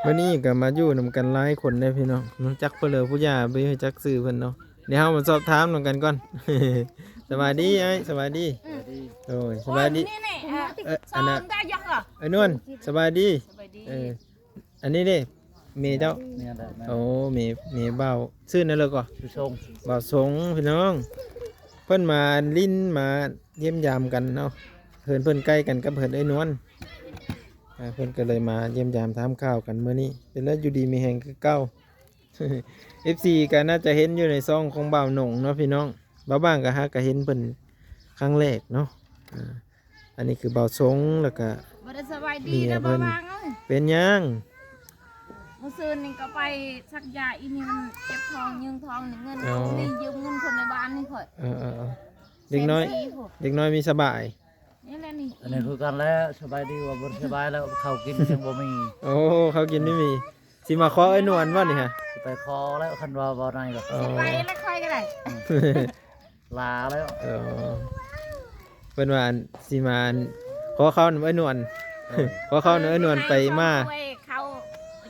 วันนี้ก็มาอยู่นำกันหลายคนได้พี่น้องรู้จักเปลือผู้ยาไปรู้จักสื่อเพิ่นเนาะเดี๋ยวเฮามาสอบถามนำกันก่อน สวัสดีไอ้สวัสดีโอ้ยสวัสดีอันน่ะไอ้นวลสวัสดีอันนี้เด้เมย์เจ้าโอ้เมย์เบาชื่อนั่นเลยก่อนเบาสงพี่น้องเพิ่นมาลิ้นมาเยี่ยมยามกันเนาะเพิ่นใกล้กันกับเพิ่นไอ้นวลเพิ่นก็เลยมาเยี่ยมยามถามข่าวกันมื้อนี้เป็นแล้วอยู่ดีมีแฮงคือเก่า FC ก็น่าจะเห็นอยู่ในซองของบ่าวหนงเนาะพี่น้องบ่าวบ้างก็ฮะก็เห็นเพิ่นครั้งแรกเนาะอันนี้คือบ่าวสงแล้วก็เมียเพิ่นเป็นยังเมื่อคืนนี่ก็ไปสักยาอีนี่มันเก็บทองยืมทองเงินนี่ยืมเงินคนในบ้านนี่ค่อยเด็กน้อยมีสบายนี่แหละนี่อันนี้คือกันแล้วสบายดีว่าบ่สบายแล้วข้าวกินยังบ่มี โอ้เขากินไม่มีสิมาขอไอ้นวลว่านี่ฮะสิไปคอแล้วคันว่าบ่ได้ก็ไปแล้วค่อยก็ได้ลาแล้วเพิ่นว่าสิมาขอเขาไอ้นวลขอเขาไอ้นวลไปมาเขา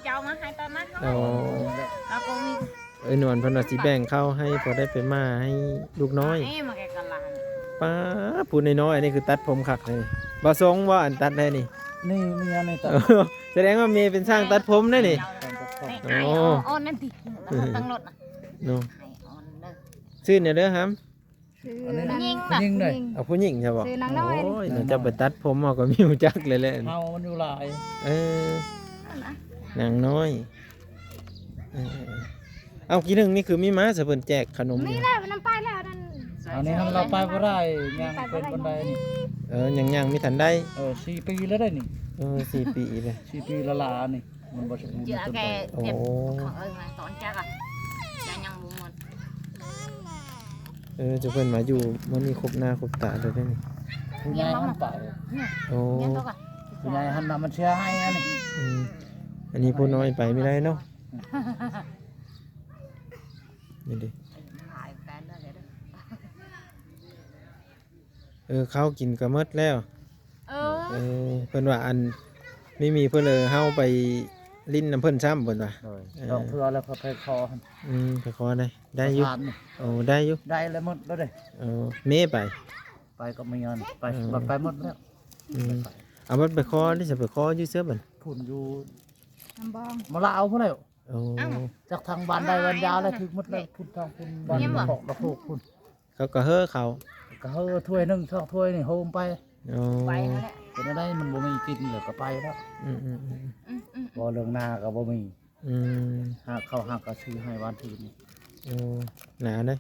เจ้ามาให้ตอนนั้นเขาแล้วก็มีไอ้นวลเพิ่นว่าสิแบ่งเข้าให้พอได้ไปมาให้ลูกน้อยมาแกกันลานป้าพูดน้อยๆนี่คือตัดผมคักเลยบ่ทรงว่าอันตัดได้นี่นี่มีอันนี้ตัดแสดงว่าเมย์เป็นช่างตัดผมได้นี่โอ้ออนนั่นติตั้งรถนะโน่ชื่อเนี่ยเด้อครับผู้หญิงเลยเอาผู้หญิงใช่ป่ะชื่อนางน้อยโอ้ยเดี๋ยวจะไปตัดผมเอาก็มีหูจักเลยแหละเฮามันอยู่หลายนางน้อยเอากี่นึงนี่คือมีม้าสะเพิ่นแจกขนมนี่แหละมันไปแล้วนั่นอันนี้เราไปบ่ได้ยังเป็นบันไดนี่ยังมีทันได้4 ปีแล้วได้นี่4 ปีเลย4 ปีละลานี่มันบ่สมบูรณ์เจอแกเจ็บของตอนจักอ่ะยังบ่หมดจะเพิ่นมาอยู่มันมีครบหน้าครบตาเลยได้นี่ผู้ใหญ่หันไปโอ้ผู้ใหญ่หันมันเชื่อให้อันนี้อันนี้ผู้น้อยไปไม่ได้เนาะนี่ดิข้าวกินก็หมดแล้วเพิ่นว่าอันไม่มีเพิ่นเฮาไปลิ้นน้ำเพิ่นซ้ำเพิ่นว่าลองเพื่อแล้วไปคอไปคอได้อยู่โอ้ได้อยู่ได้แล้วหมดแล้วเด้เมไปก็มีเงินไปหมดแล้วเอามันไปคอที่จะไปคออยู่เสื้อบันพุ่นอยู่มาละเอาเท่าไหร่จากทางบ้านใดวันยาวแล้วถึงหมดเลยพุ่นทางพุ่นบ้านบอกกระโปงพุ่นเขาก็เฮ้อเขาก็เฮ้อถ้วย1 2ถ้วยนี่โฮมไปแล้วเป็นอะไรมันบ่มีกินเลยก็ไปแล้วบ่เรื่องนาก็บ่มีหากเขาหากก็ซื้อให้บ้านทีนี่หนาเลย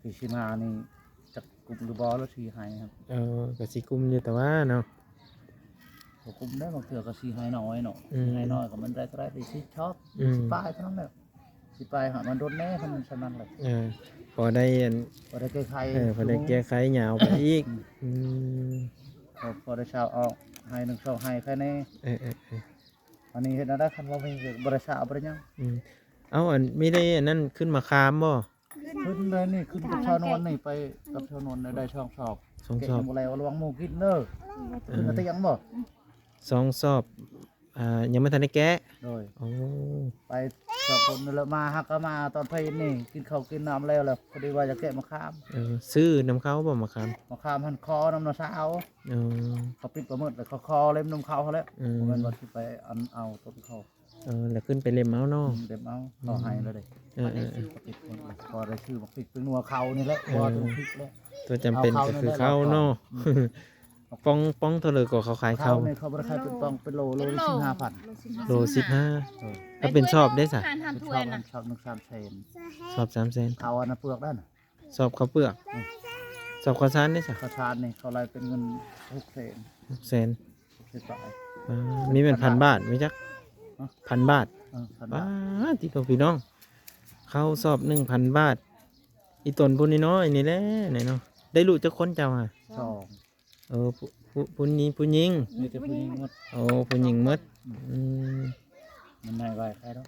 ที่ชิมานี่จักกุมหรือบ่แล้วซื้อให้ครับก็สิกุมอยู่แต่ว่าเนาะกุมได้บางเทื่อก็ซื้อให้น้อยเนาะให้น้อยก็มันได้เท่าไหร่สิชอบสิป้ายเท่านั้นแหละสิป้ายหามันโดนแน่เท่านั้นฉะนั้นแหละพอได้แก้ไขพอได้แก้ไขหยาวไปอีกพอได้ชาวออกให้1 2ให้แค่นี้อันนี้เห็นได้คันว่ามีบริษัทบ่ได้ยังเอาอันไม่ได้อันนั้นขึ้นมาคามบ่ขึ้นเลยนี่ขึ้นกับชาวนวลนี่ไปกับชาวนวลได้ช่องสอบเก็บบ่แล้วระวังหมู่กินเด้อขึ้นมาแต่ยังบ่2 สอบยังไม่ทันได้แก้โดยไปสอบคนแล้วมาฮักก็มาตอนเพลนนี่กินข้าวกินน้ำแล้วพอดีว่าจะแกะมะขามซื้อน้ำเขาบ่มะขามหันคอน้ำสาวเขาปิดประเมิดแล้วเขาคอเล็มน้ำเขาเขาแล้วมันว่าที่ไปเอาต้นเขาแล้วขึ้นไปเล็มเอาเนาะเล็มเอาเขาให้แล้วเลยพอได้ชื่อมาปิดเป็นนัวเขานี่แหละพอตัวพริกแล้วตัวจำเป็นก็คือเขาเนาะป้องเท่าเลยก็เขาขายเขาเนี่ยเขาบริขายเป็นป้องเป็นโล15,000โล15ถ้าเป็นชอบได้สักชอบ1 3 เซนชอบ3 เซนเขาอันเปลือกได้น่ะชอบเขาเปลือกชอบข้าวสารได้สักข้าวสารนี่เขาไล่เป็นเงิน6 เซนมีเป็น1,000 บาทไหมจัก1,000 บาทที่พี่น้องเขาสอบ1,000 บาทอีตนพูนี่น้อยนี่แหละไหนเนาะได้ลูกจะค้นเจ้าอ่ะผู้หญิงมีแต่ผู้หญิงหมดผู้หญิงหมดมันนายไว้ใครแล้ว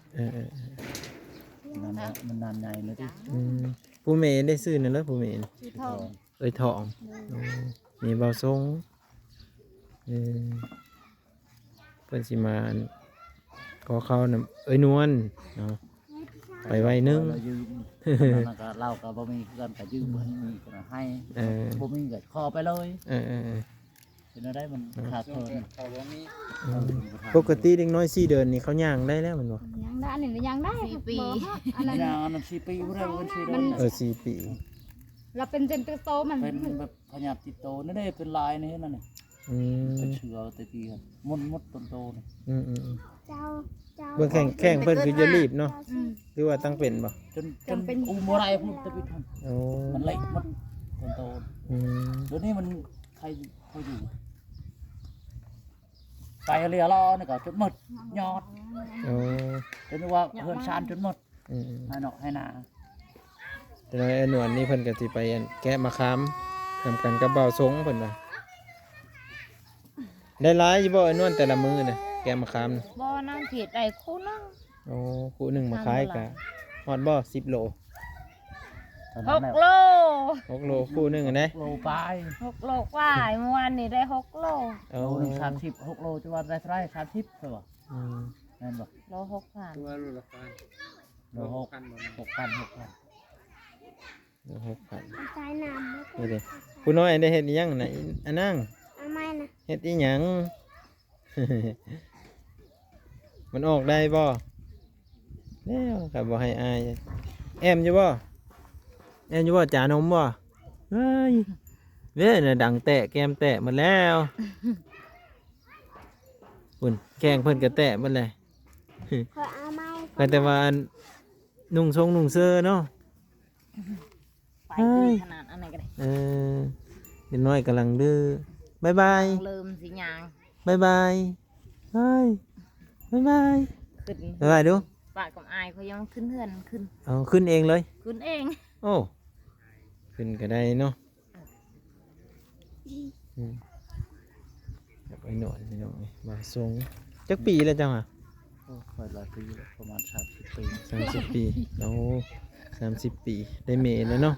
มันนานใหญ่เลยที่ผู้เมย์ได้ซื้อนั่นแล้วผู้เมย์ทองมีเบาทรง เพิ่นสิมาขอเขานำเอ้ยนวลเนาะไปไว้นึง เรายืมแล้วก็เราก็บ่มีเงินก็ยืมเพิ่นมีก็ให้บ่มีก็ขอไปเลยเป็นได้มันขาดเพิ่น ปกติเด็กน้อย4 เดือนนี่เขาย่างได้แล้วแมันบ่ ยังได้อันนี้ยังได้ 4 ปี อันนั้น ยาวนั้น4 ปีบ่ได้บ่4 เดือน 4 ปี เราเป็นเจนโตมัน เป็นแบบพญาติโตนั่นได้เป็นลายนี่นั่นน่ะ อืม เป็นเชือตะกี้ครับมดต้นโตนี่ อืม เจ้า เบิ่งแข้งเพิ่นคือจะรีบเนาะหรือว่าตั้งเป็นบ่ จนอูบ่ได้พุ่นตะปิดทัน โอ้ มันเละมดต้นโต อืม เดี๋ยวนี้มันใครเขาอยู่ไปเรียรอนี่ก็จนหมดยอด โอ้ จนว่าเฮือนชานจนหมด อืม ให้เนาะให้นา แต่น้อยไอ้หนวลนี่เพิ่นก็สิไปแกะมะขามทำกันกับเบาสงเพิ่นว่าได้หลายอยู่บ่ไอ้นวลแต่ละมื้อน่ะแกะมะขามน่ะ บ่น้ำผิดได้คู่นึง โอ้คู่หนึงมาขายกะฮอดบ่10 โล ตอนนั้นแหละ 6 โล 6 โลคู่หนึงอะนะ โลไป 6 โลกว่าเมื่อวานนี่ได้ 6 โล เอา โลหนึ่ง30 6 โลจะว่าได้เท่าไหร30ใช่ป่ะ อืม แม่นบ่ โล6,000 โล6,000 เดี๋ยว6,000 ใช้น้ำ นี่เด้ผู้น้อยได้เฮ็ดอิหยังน่ะอันนาง เอาไม่นะ เฮ็ดอีหยัง มันออกได้บ่แล้วครับบ่ให้อายแอมอยู่บ่จ่านมบ่เฮ้ยเว้ยน่ะดังแตะแก้มแตะหมดแล้วปุ่นแข้งเพิ่นก็แตะหมดเลย ขอเอาไม่ ก็แต่ว่านุ่งทรงนุ่งเสื้อเนาะ ไปดื้อขนาดอันไหนก็ได้ เด็กน้อยกำลังดื้อบ๊ายบาย ลืมสิยาง บ๊ายบายเฮ้ยบ๊ายบาย ขึ้น บ๊ายบายดู ปากกับอายเขายังขึ้นเฮือนขึ้น เอาขึ้นเองเลย ขึ้นเอง โอ้ขึ้นก็ได้เนาะแบบไอ้หน่อยมาทรงจักปีแล้วจังอ่ะ โอ้ค่อยหลายปีแล้วประมาณ30 ปี 30 ปีโอ้30 ปีได้เมย์แล้วเนาะ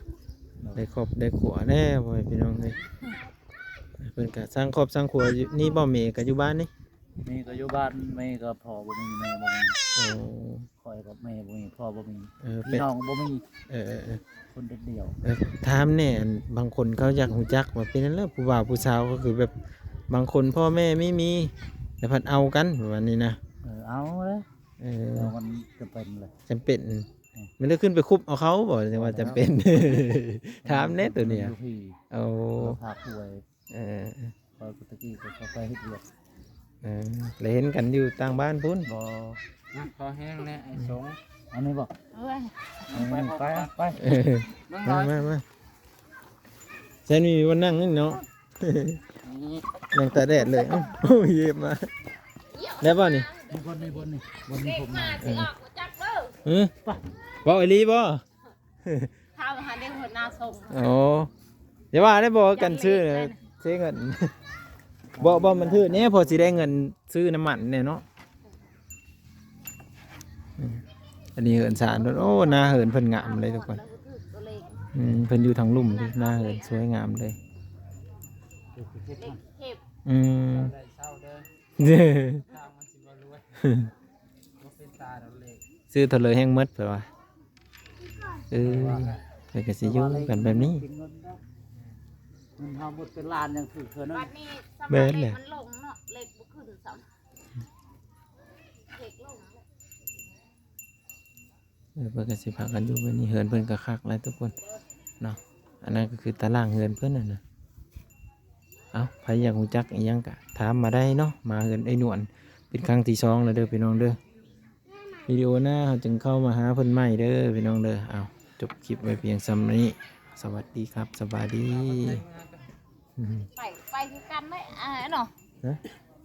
ได้ครอบได้ขัวแน่พ่อแม่พี่น้องเลยเพิ่นก็สร้างครอบสร้างขัวอยู่นี่บ่เมย์ก็อยู่บ้านนี่ มีก็อยู่บ้านแม่ก็พ่อบ่มีแม่บ่มี โอ้ คอยกับแม่บ่มีพ่อบ่มี เป็ พี่ น น้องบ่มี เออ คนเดียว ถามแน่อันบางคนเขาอยากรู้จักว่าเป็นนั่นแหละผู้บ่าวผู้สาวก็คือแบบบางคนพ่อแม่ไม่มีแต่พัดเอากันแบบว่านี้นะ เอาเลย เออ แล้วมันจะเป็นเลย จำเป็นมันได้ขึ้นไปคุบเอาเขาบอกจังว่าจำเป็น ถามแน่ตัวเนี้ย อยู่พี่ เอา เราพาป่วย เออ คอยตะกี้ก็เข้าไปเฮ็ดเวียก เลยเห็นกันอยู่ต่างบ้านพุ่น บ่ พอแห้งแล้วไอ้สง อันนี้บ่ เอ้ย ไป เออมาฉันมีวันนั่งนี่เนาะ นั่งตาแดดเลยเอ้าโอ้ยเย็บมาแล้วป่ะนี่ มีบนนี่ผมมา สิออกจักเด้อ บอกไอรีบ่ ข้าวหาได้หัวหน้าส่ง อ๋ออย่าว่าได้บอกกันซื้อเลยซื้อเงินบ่มันถือเนี่ยพอสิได้เงินซื้อน้ำมันเนี่ยเนาะอันนี้เหินสารโอ้หน้าเหินเพิ่นงามเลยทุกคน ตัวเล็ก เพิ่นอยู่ทางลุ่มดิหน้าเหินสวยงามเลย เล็กเห็บ ได้เศร้าเด้อทางมันสิบ่รวยบ่เป็นตาดอกเล็ก ซื้อเทะเลแห้งหมดเพิ่นว่าเพิ่นก็สิอยู่กันแบบนี้ เงินเฮาหมดเป็นล้านยังถือเธอเนาะ วันนี้สมัยเล็กมันลงเนาะเล็กบ่ขึ้นซ้ำเล็กลงแล้ว เพิ่นก็สิพากันอยู่แบบนี้เหินเพิ่นก็คักหลายทุกคนเนาะอันนั้นก็คือตารางเหินเพิ่นน่ะนะเอ้าใครอยากรู้จักอีหยังก็ถามมาได้เนาะมาเหินไอ้หนวลเป็นครั้งที่2แล้วเด้อพี่น้องเด้อวิดีโอหน้าเราจึงเข้ามาหาเพิ่นใหม่เด้อพี่น้องเด้อเอาจบคลิปไว้เพียงส่ำนี้สวัสดีครับสบายดี ไปคือกันเลยเนาะ ฮะ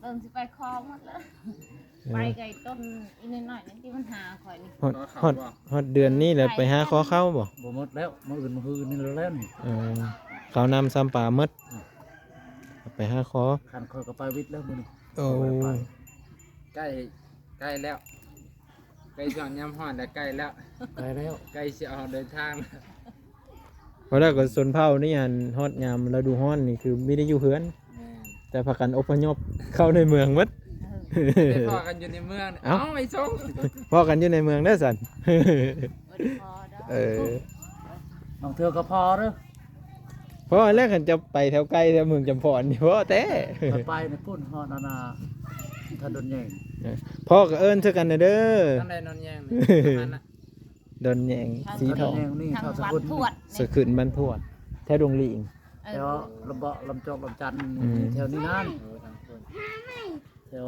เริ่มสิไปคลองหมดแล้วไปไก่ต้นอีกหน่อยนึงที่มันหาข่อยนี่ ฮอดเดือนนี้แหละไปหาขอเข้าบ่ บ่หมดแล้วมื้ออื่นมื้อนี่แล้วนี่ เขานำซ้ำป่าหมดไปหาขอ คันคอยก็ไปวิทย์แล้วมื้อนี้ โอ้ ใกล้ใกล้แล้วใกล้ช่วงยามฮ้อนแล้วใกล้แล้ว ไปแล้ว ใกล้สิออกเดินทางแล้ว เพราะถ้าก็สนเผานี่อันฮอดยามเราดูฮ้อนนี่คือไม่ได้อยู่เฮือน แม่น แต่พากันอพยพเข้าในเมืองหมด ได้พอกันอยู่ในเมืองเนี่ย เอ้า เอ้าไอ้ส้ม พอกันอยู่ในเมืองเด้อสัน บ่ได้พอดอก เออบ างเทื่อก็พอเด้อ เพราะว่าแรกกันจะไปแถวไกลแถวเมืองจำพรนี่เพราะแต่ มันไปในพุ่นฮอดนานาถนนใหญ่ พ่อก็เอิ้นเท่ากันนะเด้อ ทางใดนอนแยงเนี่ยประมาณน่ะ ดอนแยงสีทอง ถนนใหญ่นี่ ทาง เท่าส บ้าน กุล ทวด สะขึ้นบ้านทวดแถวดงลิง แถวลำเบาะลำจอกลำจันทน์ อืม แถวนี้นั่น เออทางคน แถว